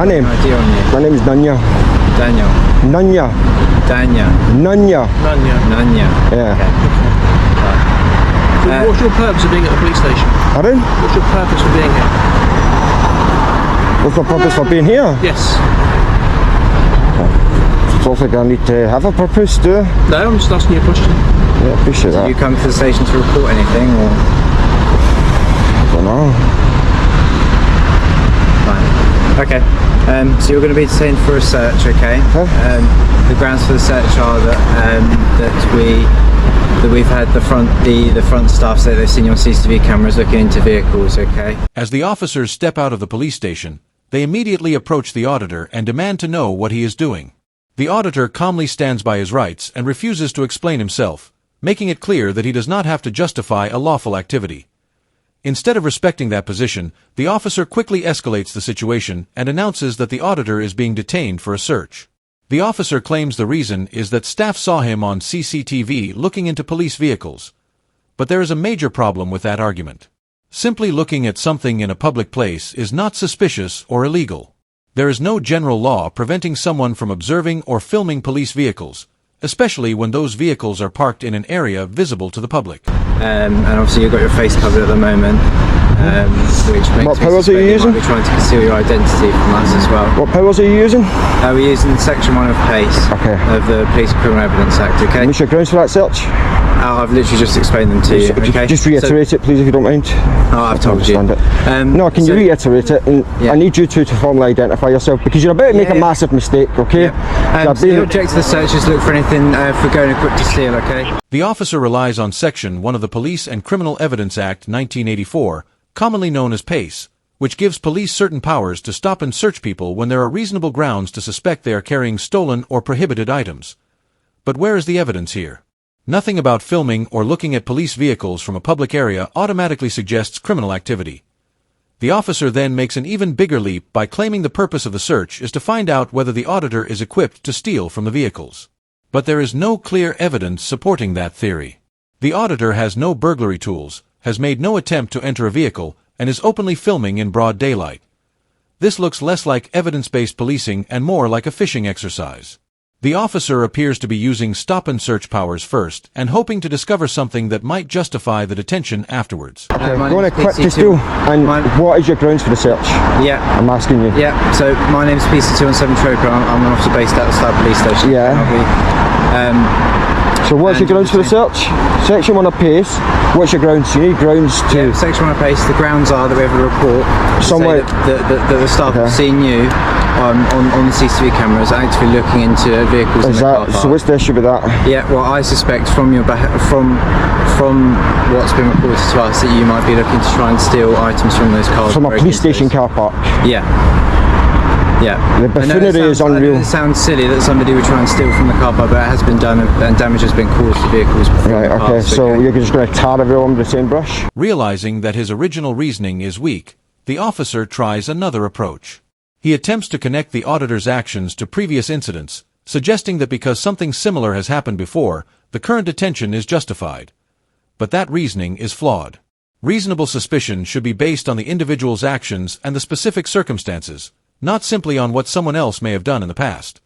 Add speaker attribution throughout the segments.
Speaker 1: My name?
Speaker 2: ID on you.
Speaker 1: My name is Nanya.
Speaker 2: Daniel.
Speaker 1: Nanya.
Speaker 2: Dania.
Speaker 1: Nanya.
Speaker 2: Nanya.
Speaker 1: Yeah.
Speaker 2: Okay.
Speaker 3: So what's your purpose of being at the police station?
Speaker 1: Pardon?
Speaker 3: What's your purpose for being here?
Speaker 1: What's the purpose for being here?
Speaker 3: Yes.
Speaker 1: It's also going to need to have a purpose, do I?
Speaker 3: No, I'm just asking you a question.
Speaker 1: Yeah, appreciate that.
Speaker 2: Did you come to the station to report anything, or?
Speaker 1: I don't know.
Speaker 2: Fine. Okay. So you're going to be detained for a search, okay?
Speaker 1: Huh?
Speaker 2: The grounds for the search are that we've had the front staff say they've seen your CCTV cameras looking into vehicles, okay?
Speaker 4: As the officers step out of the police station, they immediately approach the auditor and demand to know what he is doing. The auditor calmly stands by his rights and refuses to explain himself, making it clear that he does not have to justify a lawful activity. Instead of respecting that position, the officer quickly escalates the situation and announces that the auditor is being detained for a search. The officer claims the reason is that staff saw him on CCTV looking into police vehicles. But there is a major problem with that argument. Simply looking at something in a public place is not suspicious or illegal. There is no general law preventing someone from observing or filming police vehicles, especially when those vehicles are parked in an area visible to the public.
Speaker 2: And obviously you've got your face covered at the moment, which makes
Speaker 1: What
Speaker 2: me
Speaker 1: powers are you
Speaker 2: suspect
Speaker 1: using?
Speaker 2: might be trying to conceal your identity from us as well.
Speaker 1: What powers are you using?
Speaker 2: We're using Section 1 of PACE
Speaker 1: Okay.
Speaker 2: of the Police Criminal Evidence Act, okay?
Speaker 1: What's your grounds for that search?
Speaker 2: I've literally just explained them to you, okay?
Speaker 1: Just reiterate it, please, if you don't mind.
Speaker 2: Oh, I've told you.
Speaker 1: Understand it. No, can you reiterate it? And
Speaker 2: Yeah.
Speaker 1: I need you to formally identify yourself, because you're about to make a massive mistake, okay?
Speaker 2: So the object of the search is look for anything for going equipped to steal, okay?
Speaker 4: The officer relies on Section 1 of the Police and Criminal Evidence Act 1984, commonly known as PACE, which gives police certain powers to stop and search people when there are reasonable grounds to suspect they are carrying stolen or prohibited items. But where is the evidence here? Nothing about filming or looking at police vehicles from a public area automatically suggests criminal activity. The officer then makes an even bigger leap by claiming the purpose of the search is to find out whether the auditor is equipped to steal from the vehicles. But there is no clear evidence supporting that theory. The auditor has no burglary tools, has made no attempt to enter a vehicle, and is openly filming in broad daylight. This looks less like evidence-based policing and more like a fishing exercise. The officer appears to be using stop-and-search powers first and hoping to discover something that might justify the detention afterwards.
Speaker 1: Okay,
Speaker 2: my
Speaker 1: go on a
Speaker 2: name's
Speaker 1: quick
Speaker 2: PC2.
Speaker 1: to steal. And what is your grounds for the search?
Speaker 2: Yeah.
Speaker 1: I'm asking you.
Speaker 2: Yeah, so my name's PC217 Trooper. I'm an officer based at the Slough Police Station.
Speaker 1: Yeah. So what's your grounds for the search? Section 1 of PACE. What's your grounds? You need grounds to...
Speaker 2: Yeah, Section 1 of PACE, the grounds are that we have a report
Speaker 1: Somewhere...
Speaker 2: that the staff have seen you on the CCTV cameras actively looking into vehicles in the car park.
Speaker 1: So what's the issue with that?
Speaker 2: Yeah, well, I suspect from what's been reported to us that you might be looking to try and steal items from those cars.
Speaker 1: From a police station car park?
Speaker 2: Yeah. Yeah.
Speaker 1: The buffoonery is unreal.
Speaker 2: I know it sounds silly that somebody would try and steal from the car park, but it has been done and damage has been caused to vehicles before.
Speaker 1: Right, okay, so you're just going to tar everyone with the same brush?
Speaker 4: Realizing that his original reasoning is weak, the officer tries another approach. He attempts to connect the auditor's actions to previous incidents, suggesting that because something similar has happened before, the current detention is justified. But that reasoning is flawed. Reasonable suspicion should be based on the individual's actions and the specific circumstances, not simply on what someone else may have done in the past.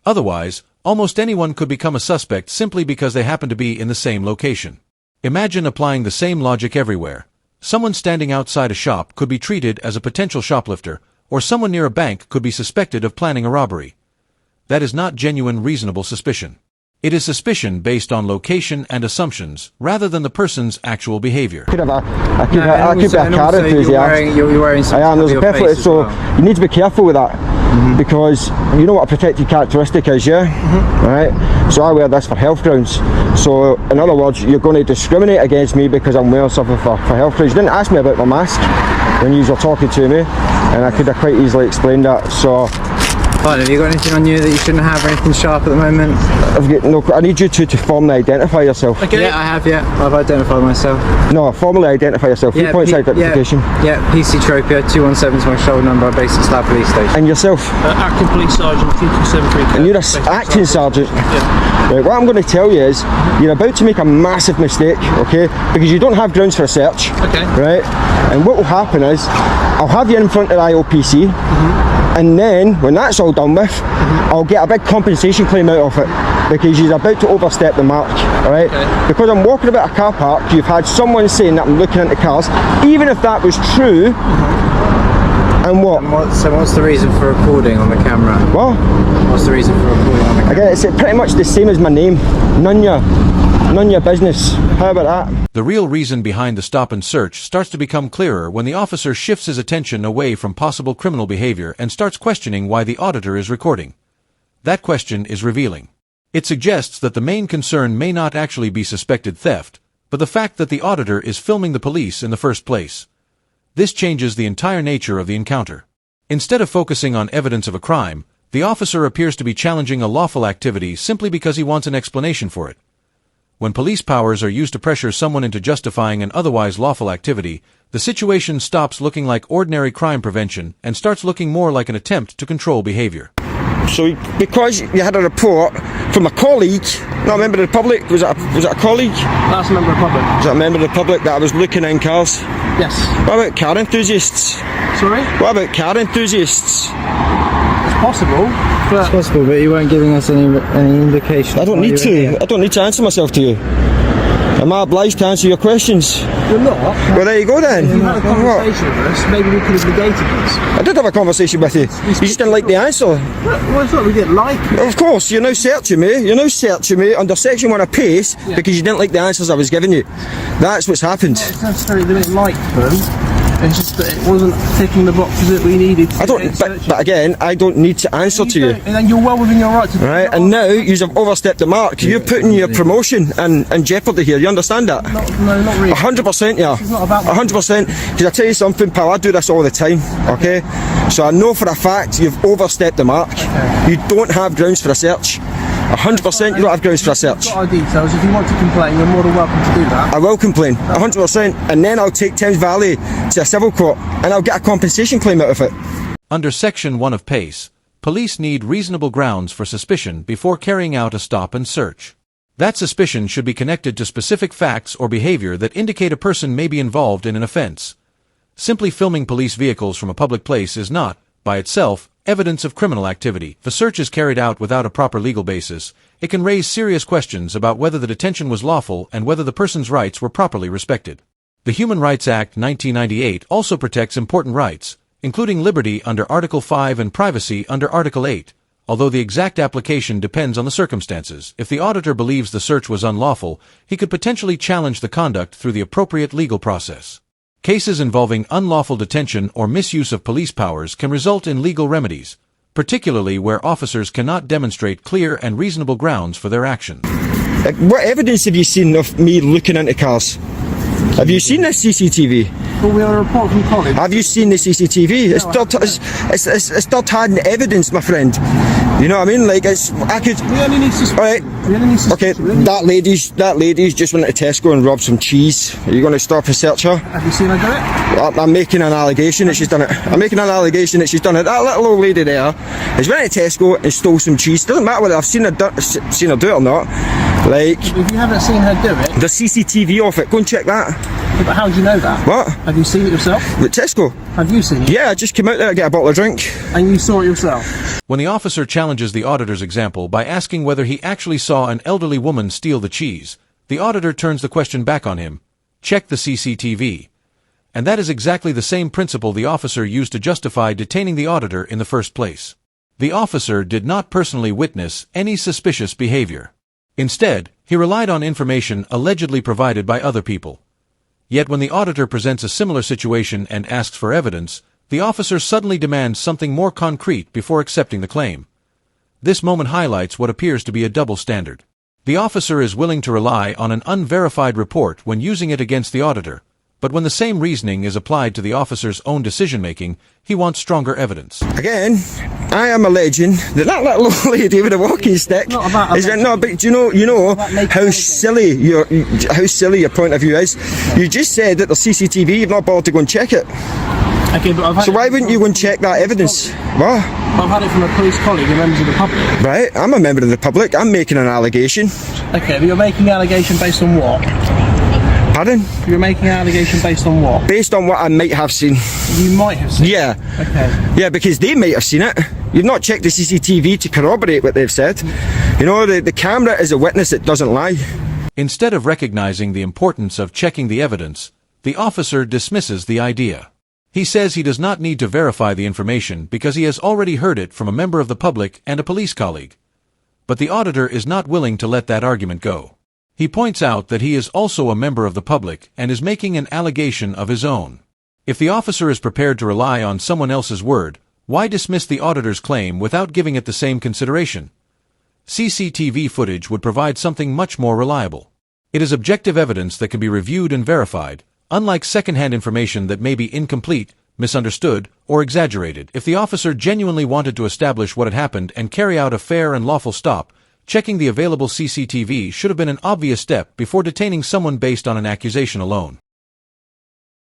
Speaker 4: Otherwise, almost anyone could become a suspect simply because they happen to be in the same location. Imagine applying the same logic everywhere. Someone standing outside a shop could be treated as a potential shoplifter, or someone near a bank could be suspected of planning a robbery. That is not genuine reasonable suspicion. It is suspicion based on location and assumptions, rather than the person's actual behavior.
Speaker 1: I could be a car enthusiast.
Speaker 2: You're wearing some
Speaker 1: I am, there's
Speaker 2: your
Speaker 1: perfectly,
Speaker 2: face as
Speaker 1: so
Speaker 2: well.
Speaker 1: you need to be careful with that, because you know what a protected characteristic is, yeah? Right? So I wear this for health grounds. So in other words, you're going to discriminate against me because I'm wearing something for health grounds. You didn't ask me about my mask when you were talking to me, and I could have quite easily explained that. So
Speaker 2: Fine, have you got anything on you that you shouldn't have, or anything sharp at the moment?
Speaker 1: I need you to formally identify yourself.
Speaker 3: Okay.
Speaker 2: Yeah, I have, I've identified myself.
Speaker 1: No, formally identify yourself. 3 points identification.
Speaker 2: Yeah, PC Tropia, 217 is my shoulder number, based at Slough Police Station.
Speaker 1: And yourself?
Speaker 3: Acting Police Sergeant 2273.
Speaker 1: And you're an acting sergeant?
Speaker 3: Yeah.
Speaker 1: Right, what I'm going to tell you is, you're about to make a massive mistake, okay? Because you don't have grounds for a search.
Speaker 3: Okay.
Speaker 1: Right? And what will happen is, I'll have you in front of the IOPC, And then, when that's all done with, I'll get a big compensation claim out of it because you're about to overstep the mark, alright?
Speaker 2: Okay.
Speaker 1: Because I'm walking about a car park, you've had someone saying that I'm looking into cars, even if that was true, and what?
Speaker 2: So what's the reason for recording on the camera?
Speaker 1: What?
Speaker 2: What's the reason for recording on the camera?
Speaker 1: Again, it's pretty much the same as my name. None your business. How about that?
Speaker 4: The real reason behind the stop and search starts to become clearer when the officer shifts his attention away from possible criminal behavior and starts questioning why the auditor is recording. That question is revealing. It suggests that the main concern may not actually be suspected theft, but the fact that the auditor is filming the police in the first place. This changes the entire nature of the encounter. Instead of focusing on evidence of a crime, the officer appears to be challenging a lawful activity simply because he wants an explanation for it. When police powers are used to pressure someone into justifying an otherwise lawful activity, the situation stops looking like ordinary crime prevention and starts looking more like an attempt to control behavior.
Speaker 1: So, because you had a report from a colleague, not a member of the public, was it a colleague?
Speaker 3: That's a member of the public.
Speaker 1: Was it a member of the public that I was looking in cars?
Speaker 3: Yes.
Speaker 1: What about car enthusiasts?
Speaker 3: Sorry?
Speaker 1: What about car enthusiasts?
Speaker 3: It's possible, but...
Speaker 2: It's possible, but you weren't giving us any indication.
Speaker 1: I don't need to. I don't need to answer myself to you. Am I obliged to answer your questions?
Speaker 3: You're not.
Speaker 1: Well, there you go then.
Speaker 3: If you had a
Speaker 1: What?
Speaker 3: conversation with us, maybe we could have negated this.
Speaker 1: I did have a conversation with you. You just didn't like the answer.
Speaker 3: Well, it's not we didn't like it.
Speaker 1: Of course, you're now searching me. You're now searching me under Section 1 of PACE because you didn't like the answers I was giving you. That's what's happened.
Speaker 3: It's not necessarily that we didn't like them. It's just that it wasn't ticking the boxes that we needed to
Speaker 1: I don't. But again, I don't need to answer to you.
Speaker 3: And then you're well within your right to...
Speaker 1: Right, and now you have overstepped the mark. You're putting your promotion in jeopardy here. You understand that?
Speaker 3: No, not really.
Speaker 1: 100%, yeah.
Speaker 3: It's not about...
Speaker 1: 100%. Because I tell you something, pal, I do this all the time, okay? So I know for a fact you've overstepped the mark.
Speaker 3: Okay.
Speaker 1: You don't have grounds for a search. 100% you don't have grounds for a search.
Speaker 3: You've got our details. If you want to complain, you're more than welcome to do that.
Speaker 1: I will complain, 100%. And then I'll take Thames Valley to a civil court and I'll get a compensation claim out of it.
Speaker 4: Under Section 1 of PACE, police need reasonable grounds for suspicion before carrying out a stop and search. That suspicion should be connected to specific facts or behavior that indicate a person may be involved in an offense. Simply filming police vehicles from a public place is not, by itself, evidence of criminal activity. If a search is carried out without a proper legal basis, it can raise serious questions about whether the detention was lawful and whether the person's rights were properly respected. The Human Rights Act 1998 also protects important rights, including liberty under Article 5 and privacy under Article 8, although the exact application depends on the circumstances. If the auditor believes the search was unlawful, he could potentially challenge the conduct through the appropriate legal process. Cases involving unlawful detention or misuse of police powers can result in legal remedies, particularly where officers cannot demonstrate clear and reasonable grounds for their actions.
Speaker 1: What evidence have you seen of me looking into cars? Have you seen this CCTV?
Speaker 3: Well, we have a report from college.
Speaker 1: Have you seen the CCTV? It's third-hand evidence, my friend. You know what I mean? Like, I could...
Speaker 3: We only need to...
Speaker 1: Alright.
Speaker 3: We only need to...
Speaker 1: Okay, that lady's just went to Tesco and robbed some cheese. Are you going to stop and search her?
Speaker 3: Have you seen her do it?
Speaker 1: I'm making an allegation that she's done it. I'm making an allegation that she's done it. That little old lady there has went to Tesco and stole some cheese. Doesn't matter whether I've seen her do it or not. Like...
Speaker 3: If you haven't seen her do it...
Speaker 1: The CCTV off it. Go and check that.
Speaker 3: Yeah, but how do you know that?
Speaker 1: What?
Speaker 3: Have you seen it yourself?
Speaker 1: With Tesco?
Speaker 3: Have you seen it?
Speaker 1: Yeah, I just came out there to get a bottle of drink.
Speaker 3: And you saw it yourself?
Speaker 4: When the officer challenges the auditor's example by asking whether he actually saw an elderly woman steal the cheese, the auditor turns the question back on him. Check the CCTV. And that is exactly the same principle the officer used to justify detaining the auditor in the first place. The officer did not personally witness any suspicious behavior. Instead, he relied on information allegedly provided by other people. Yet when the auditor presents a similar situation and asks for evidence, the officer suddenly demands something more concrete before accepting the claim. This moment highlights what appears to be a double standard. The officer is willing to rely on an unverified report when using it against the auditor, but when the same reasoning is applied to the officer's own decision-making, he wants stronger evidence.
Speaker 1: Again, I am alleging that little old lady with a walking stick is no, but do you know how silly your point of view is? You just said that the CCTV, you've not bothered to go and check it.
Speaker 3: Okay, but I've had
Speaker 1: So why wouldn't you go and check that evidence? What?
Speaker 3: I've had it from a police colleague and members of the public.
Speaker 1: Right, I'm a member of the public. I'm making an allegation.
Speaker 3: Okay, but you're making the allegation based on what?
Speaker 1: Pardon?
Speaker 3: You're making an allegation based on what?
Speaker 1: Based on what I might have seen.
Speaker 3: You might have seen.
Speaker 1: Yeah.
Speaker 3: Okay.
Speaker 1: Yeah, because they might have seen it. You've not checked the CCTV to corroborate what they've said. You know, the camera is a witness that doesn't lie.
Speaker 4: Instead of recognizing the importance of checking the evidence, the officer dismisses the idea. He says he does not need to verify the information because he has already heard it from a member of the public and a police colleague. But the auditor is not willing to let that argument go. He points out that he is also a member of the public and is making an allegation of his own. If the officer is prepared to rely on someone else's word, why dismiss the auditor's claim without giving it the same consideration? CCTV footage would provide something much more reliable. It is objective evidence that can be reviewed and verified, unlike second-hand information that may be incomplete, misunderstood, or exaggerated. If the officer genuinely wanted to establish what had happened and carry out a fair and lawful stop, checking the available CCTV should have been an obvious step before detaining someone based on an accusation alone.